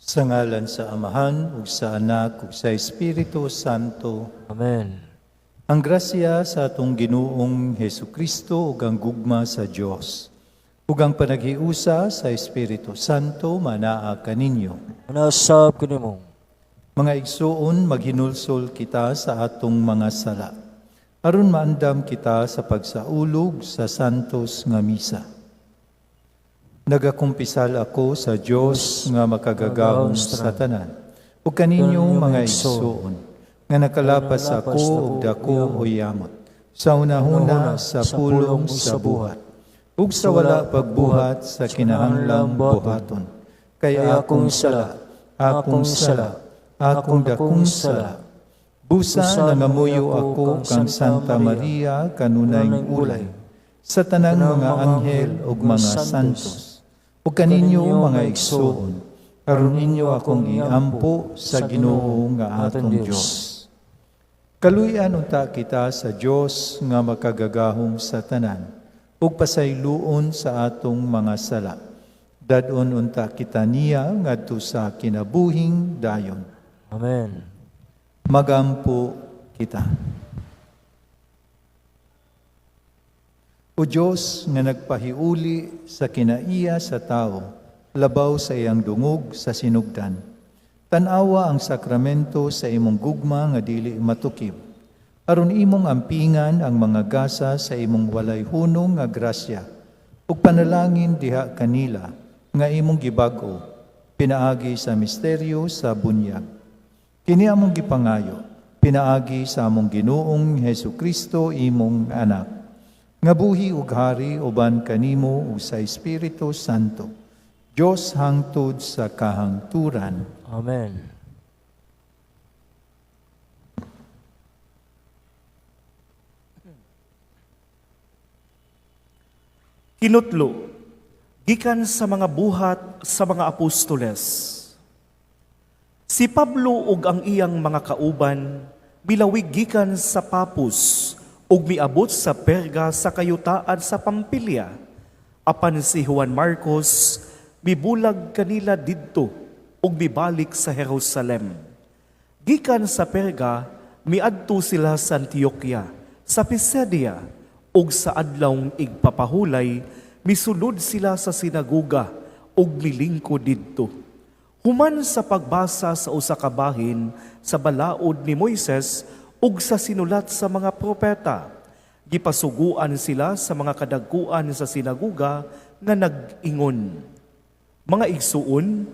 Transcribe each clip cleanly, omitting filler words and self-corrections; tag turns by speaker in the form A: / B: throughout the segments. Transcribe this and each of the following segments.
A: Sa ngalan sa Amahan, ug sa Anak, ug sa Espiritu Santo.
B: Amen.
A: Ang grasya sa atong Ginoong Hesukristo ug ang gugma sa Dios ug ang panaghiusa sa Espiritu Santo manaa kaninyo.
B: Manasab kanimo.
A: Mga igsuon, maghinulsol kita sa atong mga sala, aron maandam kita sa pagsaulog sa santos nga misa. Nagakumpisal ako sa Dios nga makagagahom sa tanan, ug kaninyo mga igsuon, nga nakalapas ako og dako o yamot, sa unahuna sa pulong sa buhat, ug sa wala pagbuhat sa kinahanglang buhaton. Kaya akong sala, akong dakong sala. Busa nangamuyo ako kang Santa Maria kanunay ulay, sa tanang mga anghel ug mga santos, ug kaninyo mga igsuon, aron ninyo akong iampo sa Ginoo nga atong Dios. Kaluyan unta kita sa Dios nga makagagahom sa tanan, ug pasayloon sa atong mga sala. Dadon unta kita niya ngadto sa kinabuhing dayon.
B: Amen.
A: Magampo kita. O Diyos nga nagpahiuli sa kinaiya sa tao, labaw sa iyang dungog sa sinugdan. Tanawa ang sakramento sa imong gugma nga dili matukib. Aron imong ampingan ang mga gasa sa imong walay hunong nga grasya, ug panalangin diha kanila nga imong gibag-o, pinaagi sa misteryo sa bunyag. Kini among gipangayo, pinaagi sa among Ginoong Hesukristo imong anak, nga buhi ug hari uban kanimo ug sa Espiritu Santo, Dios hangtod sa kahangturan.
B: Amen.
C: Kinutlo, gikan sa mga buhat sa mga apostoles. Si Pablo ug ang iyang mga kauban milawig gikan sa Papos ug miabot sa Perga sa kayutaan sa Pampilya. Apan si Juan Marcos mibulag kanila didto ug mibalik sa Jerusalem. Gikan sa Perga miadto sila sa Antioquia, sa Pisidia, ug sa adlawng igpapahulay misulod sila sa sinagoga ug milingkod didto. Human sa pagbasa sa usa ka bahin sa balaod ni Moises ug sa sinulat sa mga propeta, gipasuguan sila sa mga kadagkuan sa sinagoga nga nag-ingon, mga igsuon,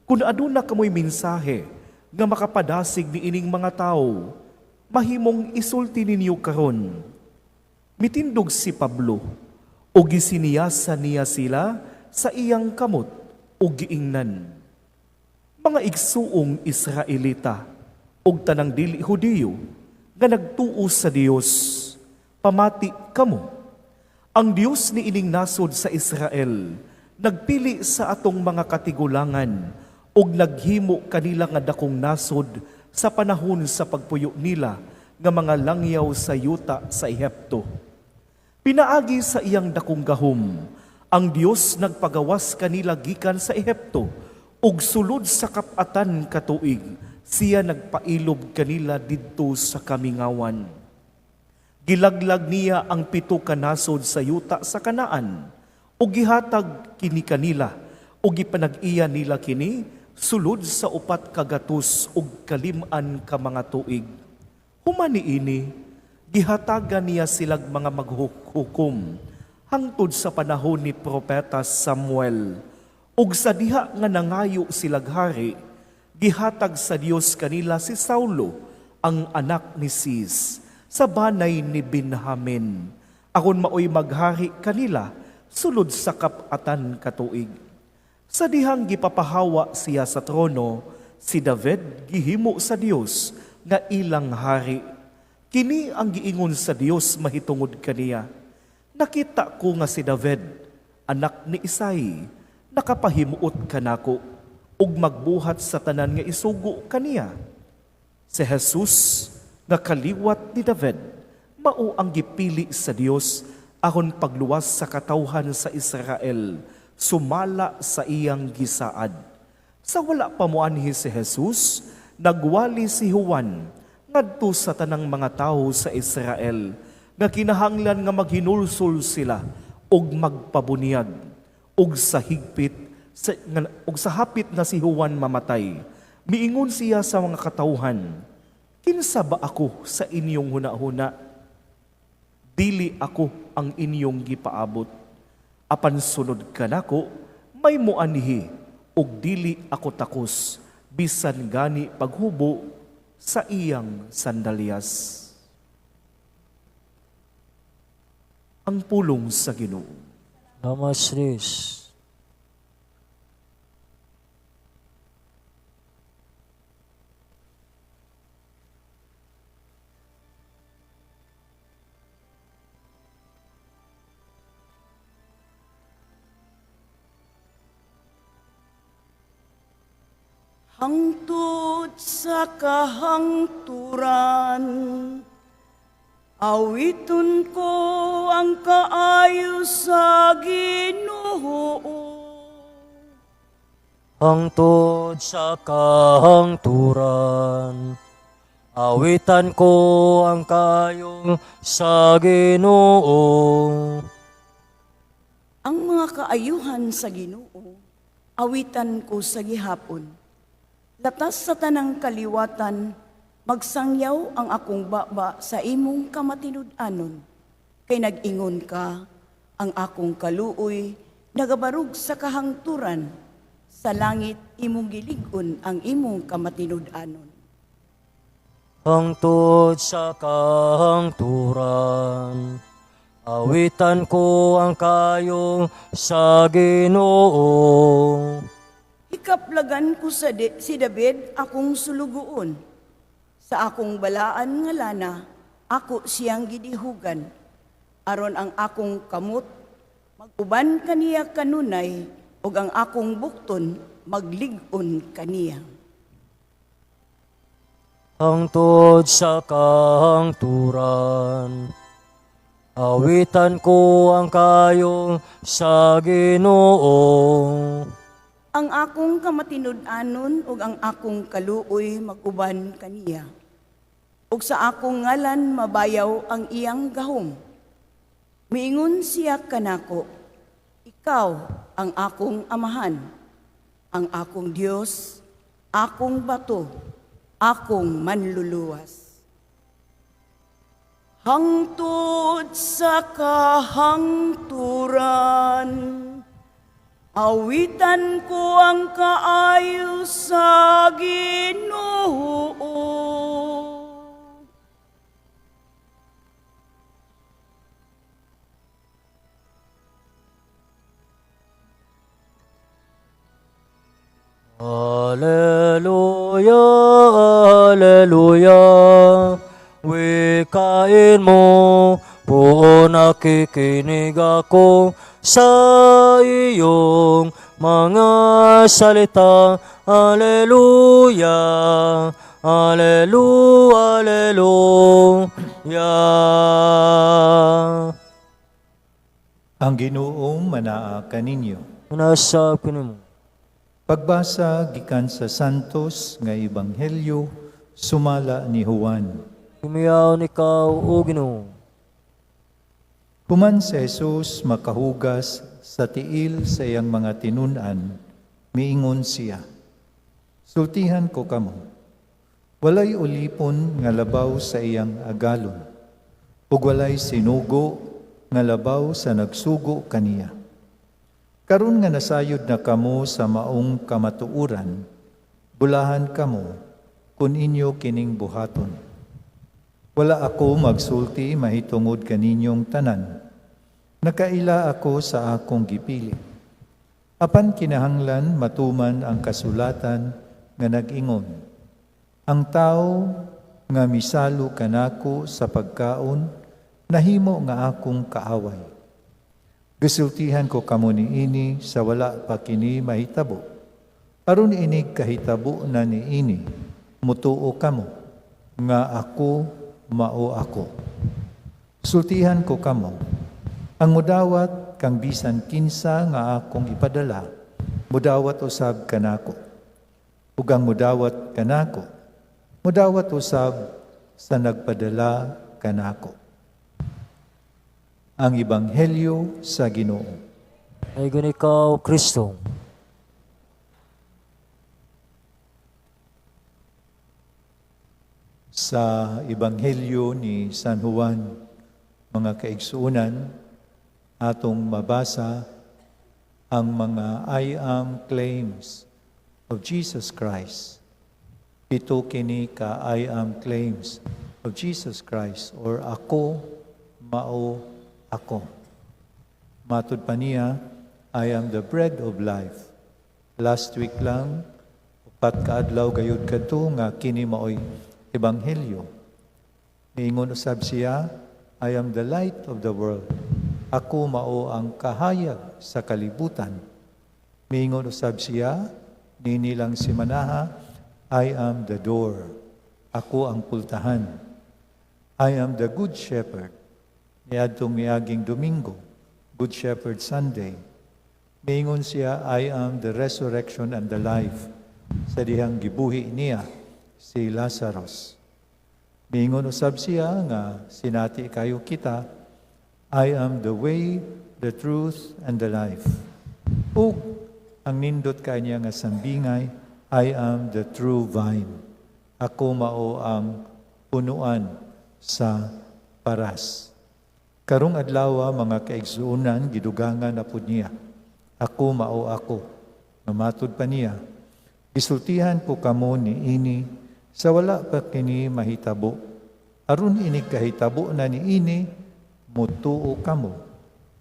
C: kung aduna kamoy mensahe nga makapadasig ni ining mga tao, mahimong isulti ninyo karon. Mitindog si Pablo, o gisiniyasan niya sila sa iyang kamot o giingnan. Mga igsuong Israelita ug tanang dili Hudiyo nga nagtuo sa Dios, pamati kamo. Ang Dios ni ining nasod sa Israel nagpili sa atong mga katigulangan ug naghimo kanila nga dakong nasod sa panahon sa pagpuyo nila nga mga langyaw sa yuta sa Ehipto. Pinaagi sa iyang dakong gahom, ang Dios nagpagawas kanila gikan sa Ehipto ug sulod sa kapatan katuig, siya nagpailob kanila didto sa kamingawan. Gilaglag niya ang 7 ka nasod sa yuta sa Kanaan ug gihatag kini kanila ug gipanag-iya nila kini sulod sa 4 ka gatos ug 5 ka mga tuig. Human niini, gihatagan niya silag mga maghukom hangtod sa panahon ni Propeta Samuel. Ug sa diha nga nangayo silag hari, gihatag sa Dios kanila si Saulo, ang anak ni Cis, sa banay ni Benjamin. Aron maoy maghari kanila sulod sa kapatan katuig. Sa dihang gipapahawa siya sa trono, si David gihimo sa Dios nga ilang hari. Kini ang giingon sa Dios mahitungod kaniya. Nakita ko nga si David, anak ni Isai, nakapahimuot kanako ug magbuhat sa tanan nga isugo kaniya. Si Jesus nga kaliwat ni David, mao ang gipili sa Dios aron pagluwas sa katawhan sa Israel, sumala sa iyang gisaad. Sa wala pa mo anhi si Jesus, nagwali si Juan ngadto sa tanang mga tao sa Israel nga kinahanglan nga maghinulsol sila og magpabunyag og sa higpit og sa hapit na si Juan mamatay. Miingon siya sa mga katauhan, kinsa ba ako sa inyong hunahuna? Dili ako ang inyong gipaabot. Apan sunod kanako, may muanhi og dili ako takos bisan gani paghubo sa iyang sandalyas. Ang pulong sa Ginoo.
B: Namasris.
D: Hangtod sa kahangturan, awiton ko ang kaayo sa Ginoo.
B: Hangtod sa kahangturan, awitan ko ang kayong sa Ginoo.
D: Ang mga kaayuhan sa Ginoo, awitan ko sa gihapon. Latas sa tanang kaliwatan, magsangyaw ang akong baba sa imong kamatinud-anon. Kay nag-ingon ka, ang akong kaluoy, nagabarug sa kahangturan. Sa langit, imong gilig-on ang imong kamatinud-anon.
B: Hangtod sa kahangturan, awitan ko ang kayong sa Ginoo.
D: Ikaplagan ko si David akong sulugoon. Sa akong balaan nga lana, ako siyang gidihugan. Aron ang akong kamot, maguban kaniya kanunay, ug ang akong bukton, maglig-on kaniya.
B: Hangtod sa kahangturan, awitan ko ang kayong sa Ginoo.
D: Ang akong kamatinud-anon ug ang akong kaluoy maguban kaniya. Ug sa akong ngalan mabayaw ang iyang gahom. Miingon siya kanako, ikaw ang akong amahan, ang akong Dios, akong bato, akong manluluwas. Hangtod sa kahangturan, awitan ko ang kaayo sa Ginoo.
B: Alleluia, alleluia, wikain mo, po nakikinig ako sa iyong mga salita. Alleluia, alleluia, alleluia.
A: Ang Ginoong manaa kaninyo.
B: Nasab ko nimo.
A: Pagbasa gikan sa Santos nga Ebanghelyo sumala ni Juan.
B: Kumiyaw ikaw, O Ginoo.
A: Human si Jesus makahugas sa tiil sa iyang mga tinunan, miingon siya, sultihan ko kamo, walay ulipon nga labaw sa iyang agalon, ug walay sinugo nga labaw sa nagsugo kaniya. Karon nga nasayod na kamo sa maong kamatuuran, bulahan kamo kun inyo kining buhaton. Wala ako magsulti mahitungod kaninyong tanan. Nakaila ako sa akong gipili. Apan kinahanglan matuman ang kasulatan nga nag-ingon. Ang tao nga misalo kanako sa pagkaon, nahimo nga akong kaaway. Gisultihan ko kamo niini sa wala pa kini mahitabo. Aron inig kahitabo na niini, mutuo kamo, nga ako mao ako. Sultihan ko kamo, ang mudawat kang bisan kinsa nga akong ipadala, mudawat usab kanako. ug ang mudawat kanako, mudawat usab sa nagpadala kanako. Ang Ebanghelyo sa Ginoo.
B: Aygon ikaw, Kristo.
A: Sa Ebanghelyo ni San Juan, mga kaigsuunan, atong mabasa ang mga I am claims of Jesus Christ. Pito kini ka I am claims of Jesus Christ, or ako, mao, ako. Matud pa niya, I am the bread of life. Last week lang, upat kaadlaw gayud kadto nga kini maoy Ebanghelyo. Niingon usab siya, I am the light of the world. Ako mao ang kahayag sa kalibutan. Niingon usab siya, ninilang si Manaha, I am the door. Ako ang pultahan. I am the good shepherd. Niadtong miaging Domingo, Good Shepherd Sunday. Niingon siya, I am the resurrection and the life. Sa dihang gibuhi niya, si Lazarus. Mingon usab siya nga sinati kayo kita, I am the way, the truth, and the life. Ug ang nindot kanya nga sambingay, I am the true vine. Ako mao ang punuan sa paras. Karong adlaw mga kaigsuunan gidugangan na pud niya. Ako mao ako. Namatod pa niya. Gisultihan po kamo ni ini sa wala pa kini mahitabo. Aron ini kahitabo na ni ini, mutuo kamo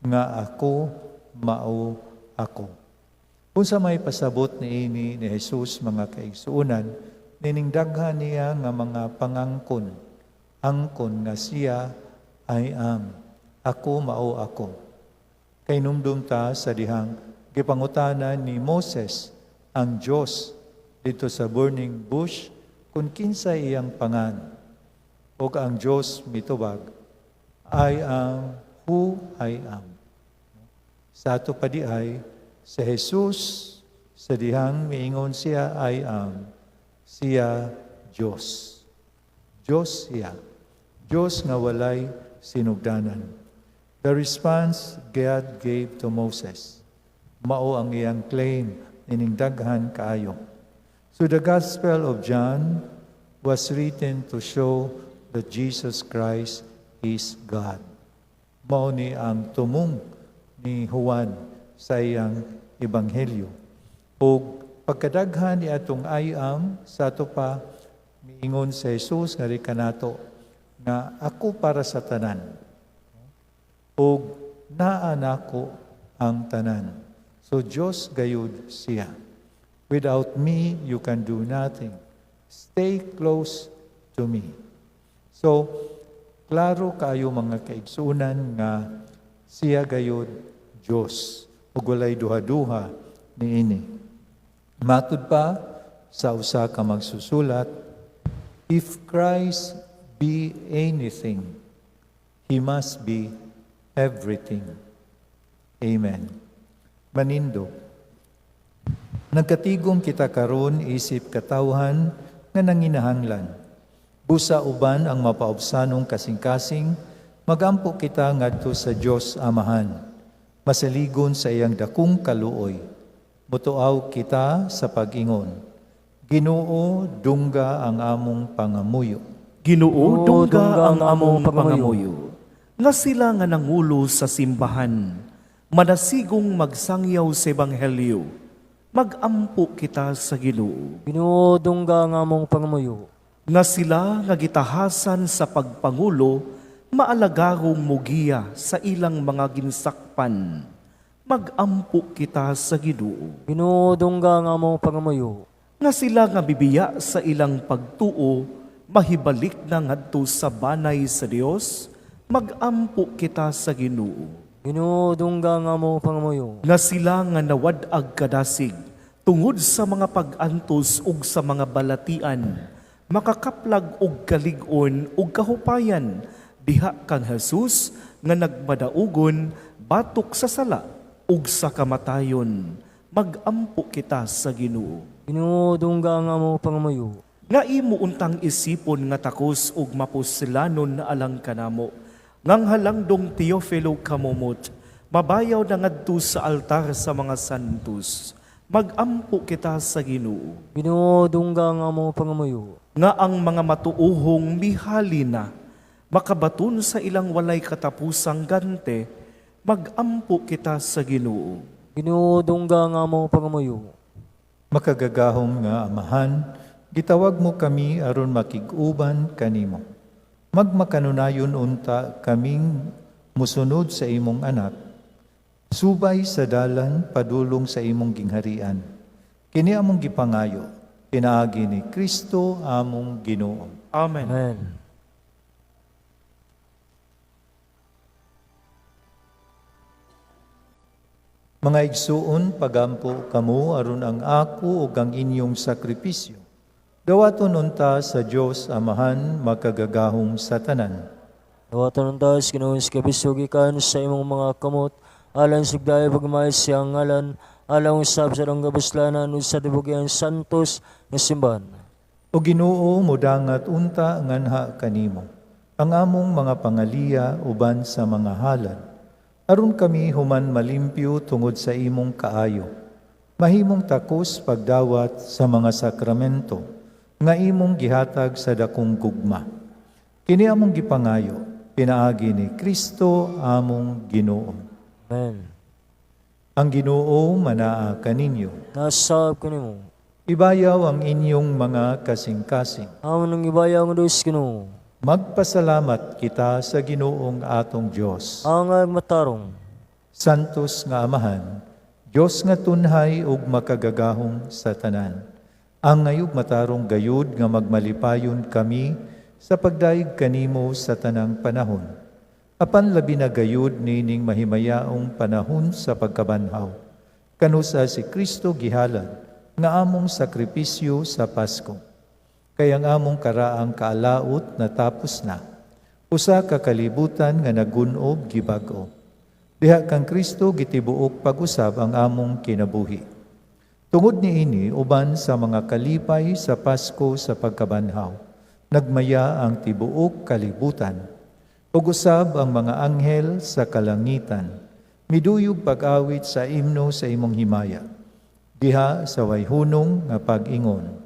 A: nga ako mao ako. Unsa may pasabot ni ini ni Jesus mga kaigsuunan, niningdaghan niya nga mga pangangkon. Angkon nga siya I am. Ako mao ako. Kay numdum ta sa dihang gipangutanan ni Moses ang Dios dito sa burning bush kung kinsa iyang pangan. O ang Diyos mitubag, I am who I am. Sa ato pa di ay, sa Jesus, sa dihang miingon siya, I am, siya Diyos. Diyos siya. Diyos nga walay sinugdanan. The response God gave to Moses, mao ang iyang claim, iningdaghan kaayo. So the Gospel of John was written to show that Jesus Christ is God. Mao ni ang tumong ni Juan sa iyang Ebanghelyo. O pagkadaghan ni atong I am, sa ato pa, miingon sa Jesus nga ri kanato, nga ako para sa tanan. O naa nako ang tanan. So Diyos gayud siya. Without me, you can do nothing. Stay close to me. So, klaro kayo mga kaigsunan nga siya gayud Diyos. Ug walay duha-duha ni ini. Matud pa sa usa ka magsusulat, if Christ be anything, He must be everything. Amen. Manindo. Nagkatigom kita karon isip katawhan nga nanginahanglan. Busa uban ang mapaubsanong kasing-kasing, magampo kita ngadto sa Dios Amahan. Masaligon sa iyang dakong kaluoy. Mutuaw kita sa pag-ingon. Ginoo, dungga ang among pangamuyo.
C: Ginoo, dungga ang among pangamuyo. Nga sila nga nangulo sa simbahan, manasigong magsangyaw sa Ebanghelyo. Magampo kita sa Ginoo.
B: Ginoo, dungga nga among pangamuyo.
C: Nga sila nga gitahasan sa pagpangulo, maalagarong mugiya sa ilang mga ginsakpan. Magampo kita sa Ginoo.
B: Ginoo, dungga nga among pangamuyo.
C: Nga sila nga bibiya sa ilang pagtuo, mahibalik na ngadto sa banay sa Dios, magampo kita sa Ginoo.
B: Ginoo, dungga nga among pangamuyo.
C: Nga sila nga nawadag kadasig, tungod sa mga pag-antos ug sa mga balatian, makakaplag og kalig-on ug kahupayan, diha kang Jesus nga nagmadaugon batok sa sala ug sa kamatayon, magampo kita sa Ginoo.
B: Ginoo dungga nga mo pangamuyo.
C: Nga imo untang isipon nga takos ug mapusilanon na alang kanamo. Ngang halangdong Teofilo kamumot, mabayaw na ngadto sa altar sa mga santos. Magampo kita sa Ginoo.
B: Ginoo dungga nga mo pangamuyo.
C: Nga ang mga matuuhong mihali na, makabaton sa ilang walay katapusang gante, magampo kita sa Ginoo.
B: Ginoo dungga nga mo pangamuyo.
A: Makagagahom nga Amahan, gitawag mo kami aron makig-uban kanimo. Magmakanunayon unta kaming musunod sa imong anak, subay sa dalan padulong sa imong gingharian. Kini among gipangayo, pinaagi ni Kristo among Ginoo.
C: Amen.
B: Amen.
A: Mga igsuon, pagampo kamo aron ang ako ug ang inyong sakripisyo. Dawaton unta sa Dios Amahan makagagahom sa tanan.
B: Dawatan ng taas, Ginoon sa kabisugikan sa imong mga kamot, alang sigdaya pagmay siyang ngalan, alang usab sa lang gabuslanan, sa tibugyan santos na simbahan.
A: O Ginoo mudangat unta nganha kanimo. Ang among mga pangaliya uban sa mga halad. Aron kami human malimpyo tungod sa imong kaayo. Mahimong takos pagdawat sa mga sakramento nga imong gihatag sa dakong gugma. Kini among gipangayo, pinaagi ni Kristo among Ginoo.
B: Amen.
A: Ang Ginoo manaa kaninyo.
B: Nasab ko nimo.
A: Ibayaw ang inyong mga kasing-kasing.
B: Amon ang ibayaw ng Diyos, Ginoo.
A: Magpasalamat kita sa Ginoong atong Dios.
B: Ang matarong.
A: Santos nga Amahan, Dios nga tunhay ug makagagahom sa tanan. Ang ngayog matarong gayud nga magmalipayon kami sa pagdaig kanimo sa tanang panahon. Apan labi na gayud nining mahimayaong panahon sa pagkabanhaw. Kanusa si Kristo gihalad nga among sakripisyo sa Pasko. Kaya ang among karaang kaalaot natapos na. Usa ka kalibutan nga nagunob gibag-o. Diha kang Kristo gitibuok pag-usab ang among kinabuhi. Tungod niini uban sa mga kalipay sa Pasko sa pagkabanhaw, nagmaya ang tibuok kalibutan. Ug usab ang mga anghel sa kalangitan, miduyog pag-awit sa imno sa imong himaya. Diha sa wayhunong nga pag-ingon.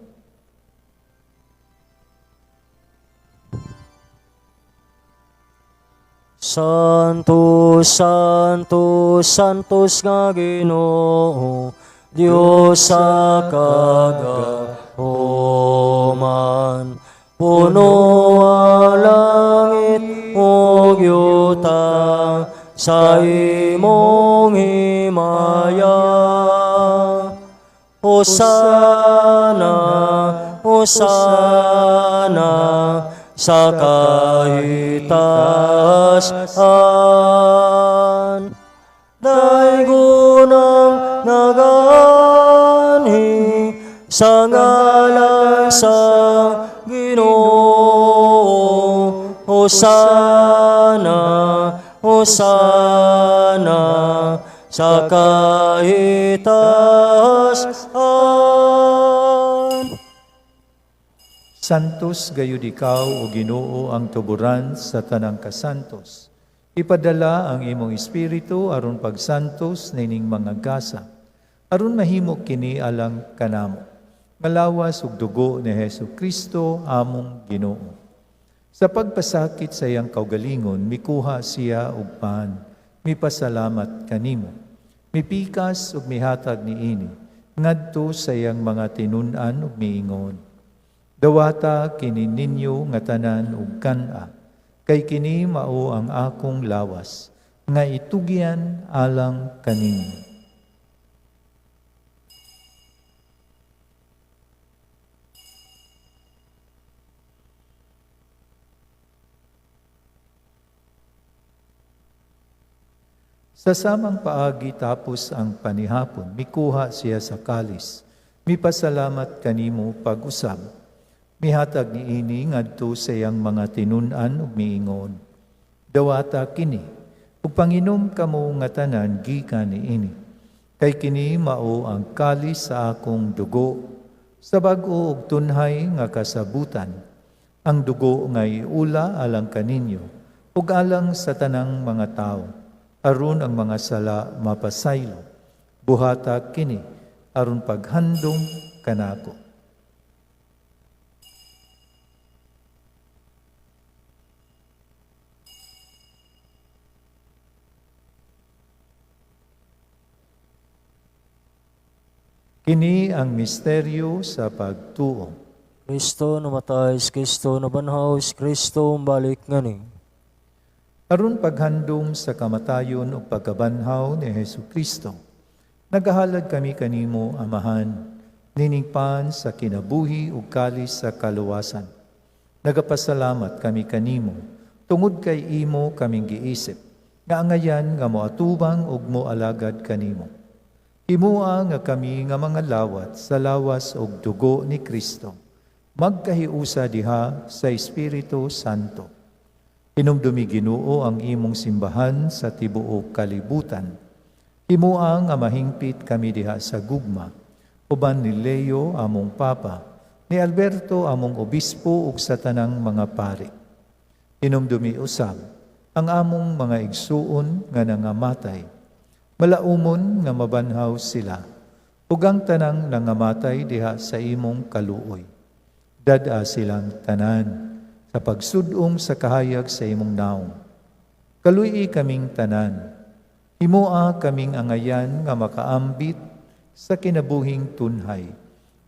B: Santos, Santos, Santos nga Ginoo, Diyos sa kagahoman, puno ang langit ug yuta sa imong himaya. Hosana, Hosana, sa kahitasan, daygunang naganhi sa ngalan sa Ginoo. Hosana, Hosana, sa kahitasan.
A: Santos gayud ikaw o Ginoo ang tuburan sa tanang kasantos. Ipadala ang imong espiritu aron pagsantos nining mga gasa. Aron mahimo kini alang kanamo. Malawas ug dugo ni Hesu Kristo among Ginoo. Sa pagpasakit sa iyang kaugalingon, mikuha siya og pan, mipasalamat kanimo. Mipikas ug mihatag niini ngadto sa iyang mga tinun-an ug miingon. Dawata kini ninyo nga tanan ug kan-a, kay kini mao ang akong lawas, nga itugyan alang kanimo. Sa samang paagi tapos ang panihapon, mikuha siya sa kalis. Mipasalamat kanimo pag-usab. Mihatag niini ngadto sa iyang mga tinun-an ug miingon. Dawata kini, ug panginom kamo nga tanan gikan niini. Kay kini mao ang kalis sa akong dugo, sa bag-o ug tunhay nga kasabutan. Ang dugo nga iula alang kaninyo, ug alang sa tanang mga tao, aron ang mga sala mapasaylo. Buhata kini, aron paghandom kanako. Kini ang misteryo sa pagtuo.
B: Kristo namatay, Kristo nabanhaw, Kristo balik ngani.
A: Aron paghandom sa kamatayon o pagkabanhaw ni Hesu Kristo, nagahalad kami kanimo, Amahan, niningpan sa kinabuhi ug kalis sa kaluwasan. Nagapasalamat kami kanimo, tungod kay imo kaming giisip, nga angayan nga moatubang ug moalagad kanimo. Himua nga kami nga mga lawat sa lawas ug dugo ni Kristo, magkahiusa diha sa Espiritu Santo. Hinumdumi Ginoo ang imong simbahan sa tibuok kalibutan. Himua nga mahingpit kami diha sa gugma, uban ni Leo among Papa, ni Alberto among Obispo ug sa tanang mga pari. Hinumdumi usab ang among mga igsuon nga nangamatay, malaumon nga mabanhaw sila, ug ang tanang nangamatay diha sa imong kaluoy. Dada silang tanan sa pagsudong sa kahayag sa imong naong. Kaluy kaming tanan, himua kaming angayan nga makaambit sa kinabuhing tunhay.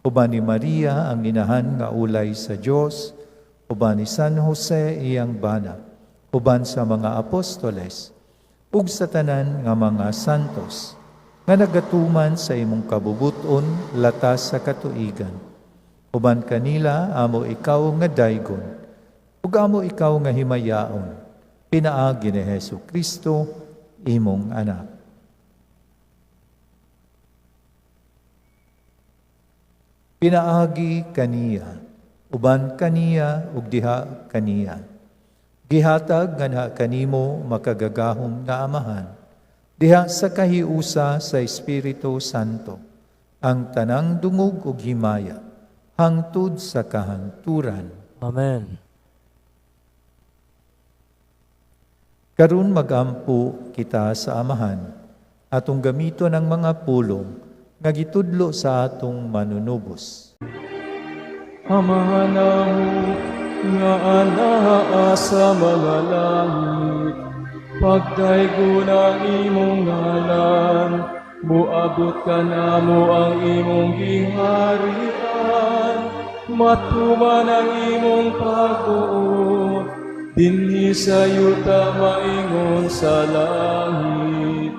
A: Uban ni Maria ang inahan nga ulay sa Dios, uban ni San Jose iyang bana, uban sa mga apostoles, ug sa tanan nga mga santos, nga nagatuman sa imong kabubuton latas sa katuigan. Uban kanila amo ikaw nga daygon, ug amo ikaw nga himayaon, pinaagi ni Hesu Kristo, imong anak. Pinaagi kaniya, uban kaniya ug diha kaniya. Gihatag nga na kanimo makagagahom nga Amahan, diha sa kahiusa sa Espiritu Santo, ang tanang dungog ug himaya, hangtod sa kahanturan.
B: Amen.
A: Karon magampo kita sa Amahan, atong gamito ng mga pulong nga gitudlo sa atong manunubos.
E: Amahan namo nga anaa sa mga langit, pagdaygon ang imong ngalan, muabot ka namo ang imong giharian, matuman ang imong pagbuot, dinhi sa yuta maingon sa langit,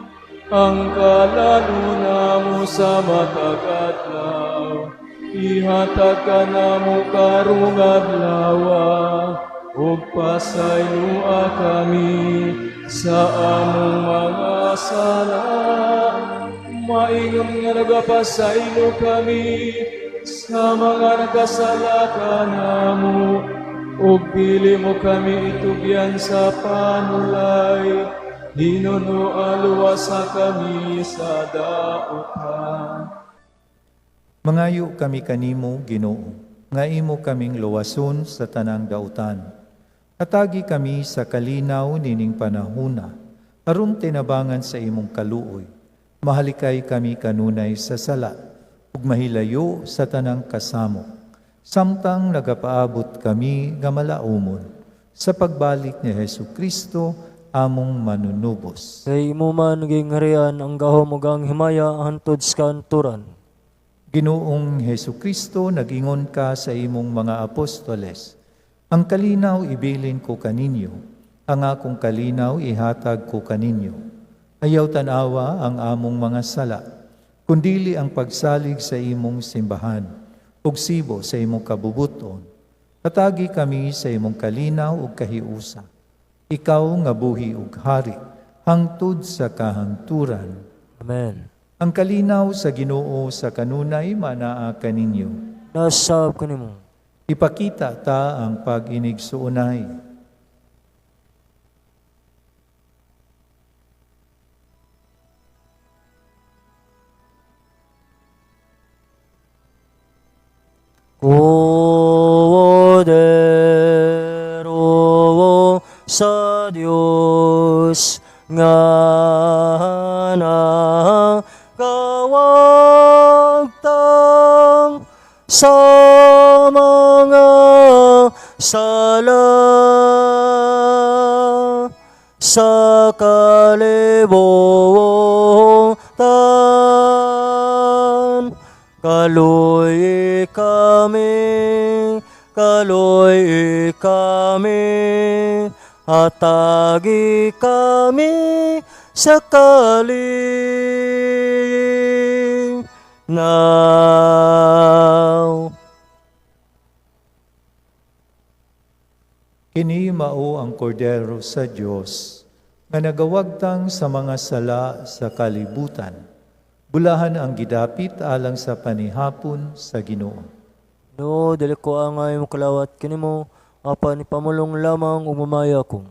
E: ang kalaluna mo sa matagadlaw, ihatag ka namo karong adlaw, ug pasaylua kami sa among mga sala, maingon nga nagapasaylo kami sa mga nagkasala kanamo, ug dili mo kami itugyan sa panulay, hinunualuwasa kami sa daotan.
A: Mangayo kami kanimo, Ginoo, nga imo kaming luwason sa tanang dautan. Atagi kami sa kalinaw nining panahuna, aron tinabangan sa imong kaluoy. Mahalikay kami kanunay sa sala, ug mahilayo sa tanang kasamo. Samtang nagapaabot kami nga malaumon sa pagbalik ni Hesu Kristo, among manunubos.
B: Kay imo man gingharian ang gahom ug ang himaya hantod sa kanturan.
A: Ginoong Hesu Kristo, nagingon ka sa imong mga apostoles, ang kalinaw ibilin ko kaninyo, ang akong kalinaw ihatag ko kaninyo. Ayaw tanawa ang among mga sala, kundili ang pagsalig sa imong simbahan, ug sibo sa imong kabubuton. Katagi kami sa imong kalinaw ug kahiusa. Ikaw nga buhi ug hari, hangtod sa kahangturan.
B: Amen.
A: Ang kalinaw sa Ginoo sa kanunay manaa kaninyo.
B: Nasab kanimo.
A: Ipakita ta ang pag-inigsuunay.
B: Poderoso sa Diyos nga nakawagtang sa mga sala sa kalibutan. Kaluy kami, hatagi kami sa kalinaw.
A: Kini mao ang kordero sa Dios nga nagawagtang sa mga sala sa kalibutan. Bulahan ang gidapit alang sa panihapon sa Ginoo.
B: No, dili ko angay mo kalawat kinimo, apan ipamulong lamang umamaya ko.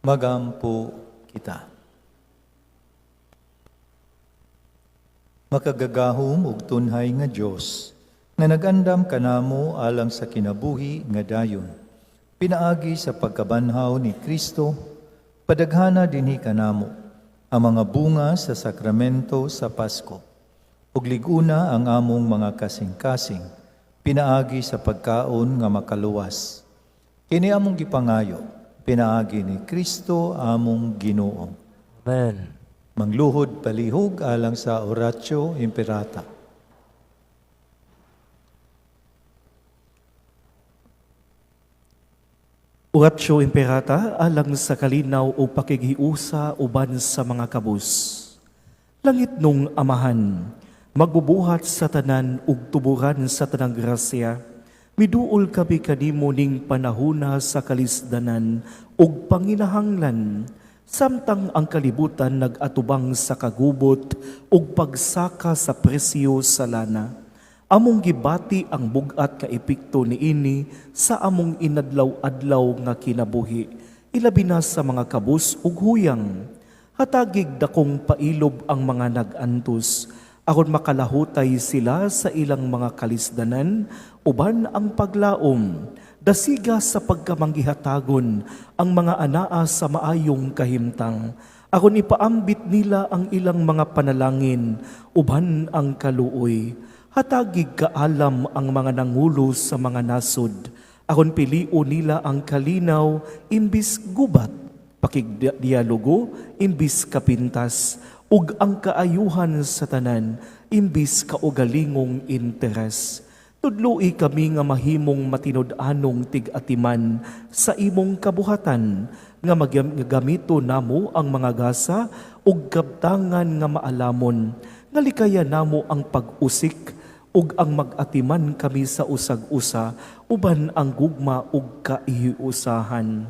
A: Magampo kita. Makagagahom ug tunhay nga Dios nga nagandam kanamo alang sa kinabuhi nga dayon. Pinaagi sa pagkabanhaw ni Kristo, padaghana dinhi kanamo ang mga bunga sa sakramento sa Pasko. Ug liguna ang among mga kasing-kasing, pinaagi sa pagkaon nga makaluwas. Kini among gipangayo, pinaagi ni Kristo among Ginoo.
B: Amen.
A: Mangluhod palihog alang sa Oratio Imperata.
C: Oratio Imperata alang sa kalinaw o pakigiusa uban sa mga kabus. Langit nung amahan, magbubuhat sa tanan ug tuburan sa tanang grasya, miduol kami kanimo ning panahuna sa kalisdanan ug panginahanglan, samtang ang kalibutan nag-atubang sa kagubot ug pagsaka sa presyo sa lana. Among gibati ang bugat ka epekto niini sa among inadlaw-adlaw nga kinabuhi, ilabi na sa mga kabus ug huyang. Hatagig dakong pailob ang mga nag-antos, aron makalahutay sila sa ilang mga kalisdanan, uban ang paglaom, dasiga sa pagkamanggihatagon ang mga anaa sa maayong kahimtang, aron ipaambit nila ang ilang mga panalangin, uban ang kaluoy. Hatagig kaalam ang mga nangulo sa mga nasod, aron pilio nila ang kalinaw imbis gubat, pakigdialogo imbis kapintas, ug ang kaayuhan sa tanan imbis kaugalingong interes. Tudloi kami nga mahimong matinud-anong tig-atiman sa imong kabuhatan, nga magamito namo ang mga gasa ug kabtangan nga maalamon, nga likaya namo ang pag-usik ug ang mag-atiman kami sa usag-usa, uban ang gugma ug kaihiusahan.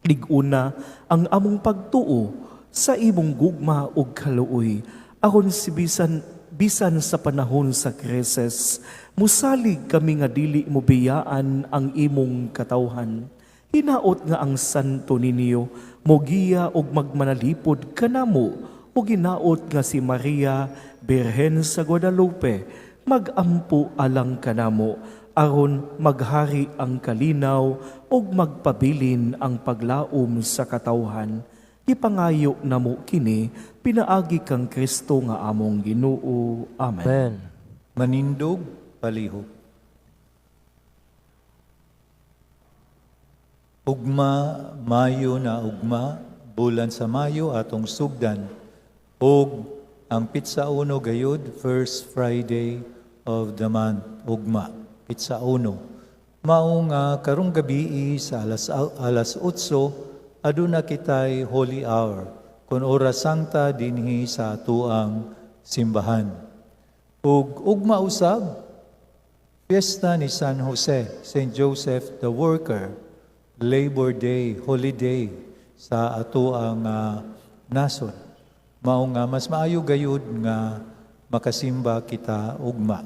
C: Liguna ang among pagtuo sa imong gugma ug kaluoy, aron si bisan sa panahon sa krisis, musalig kami nga dili mo biyaan ang imong katawhan. Hinaot nga ang santo ninyo, mogiya og magmanalipod kanamo, o ginaot nga si Maria, Birhen sa Guadalupe, magampo alang kanamo, aron maghari ang kalinaw ug magpabilin ang paglaom sa katawhan. Ipangayo namo kini, pinaagi kang Kristo nga among Ginoo. Amen.
B: Amen.
A: Manindog palihog. Ugma, Mayo na ugma, bulan sa Mayo atong sugdan, ug ang Pitsa Uno gayud, first Friday of the month, ugma, Pitsa Uno. Maong karong gabi sa alas 8, aduna kitay holy hour, kun oras sangta dinhi sa atuang simbahan. Ug ugma usab, Fiesta ni San Jose, St. Joseph the Worker, Labor Day, holiday sa ato ang nasod. Mao nga mas maayo gayud nga makasimba kita ugma.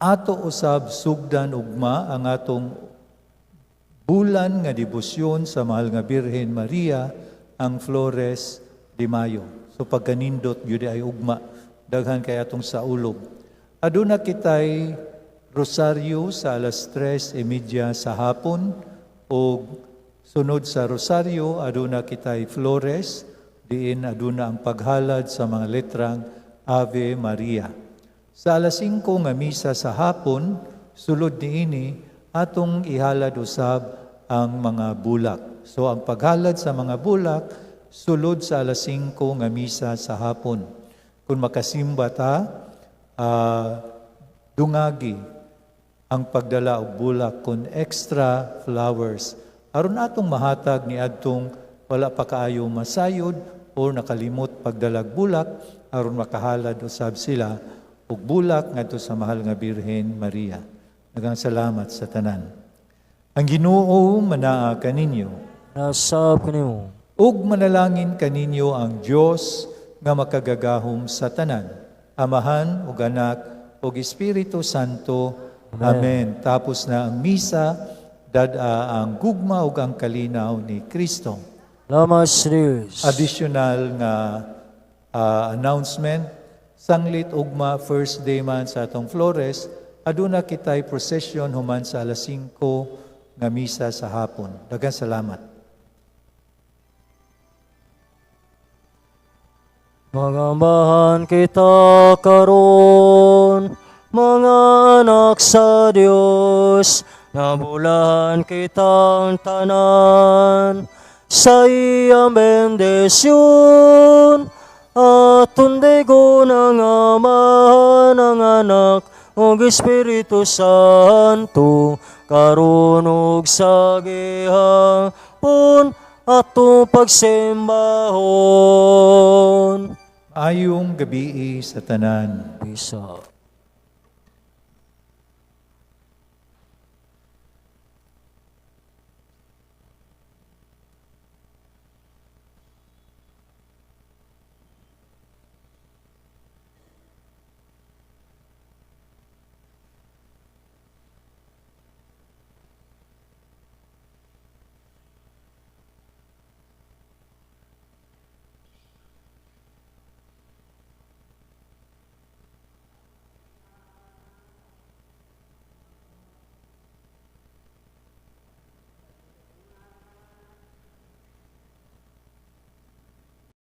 A: Ato usab sugdan ugma ang atong bulan nga debosyon sa mahal nga Birhen Maria, ang Flores de Mayo. So pagkanindot gyud ay ugma, daghan kay atong saulog. Aduna kitay rosaryo sa alas 3:30 sa hapon, o sunod sa rosaryo aduna kitay Flores, diin aduna ang paghalad sa mga letrang Ave Maria. Sa alas 5 nga misa sa hapon, sulod niini atong ihalad usab ang mga bulak. So ang paghalad sa mga bulak sulod sa alas 5 nga misa sa hapon. Kung makasimba ta, dungagi ang pagdala og bulak kun extra flowers aron atong mahatag ni adtong wala pa kaayo masayod o nakalimot pagdalag bulak aron makahalad usab sila og bulak ngadto sa mahal nga Birhen Maria. Daghang salamat sa tanan. Ang Ginoo manaa kaninyo
B: Nasab kanimo.
A: ug manalangin kaninyo ang Dios nga makagagahom sa tanan, Amahan ug Anak ug Espiritu Santo. Amen. Tapos na ang misa, dada ang gugma ug ang kalinaw ni Kristo.
B: Lamas Deus.
A: Additional nga announcement, sanglit ugma first day man sa atong Flores, aduna kitay procession human sa alas 5 nga misa sa hapon. Daghang salamat.
B: Magambahan kita karon, mga anak sa Dios, nabulahan kitang tanan, sa iyang bendisyon, at tundigo ng Ama, ng Anak, ug Espiritu Santo, karon ug sa gihapon, ato pagsimbahon.
A: Ayong gabi sa tanan.
B: Bisa.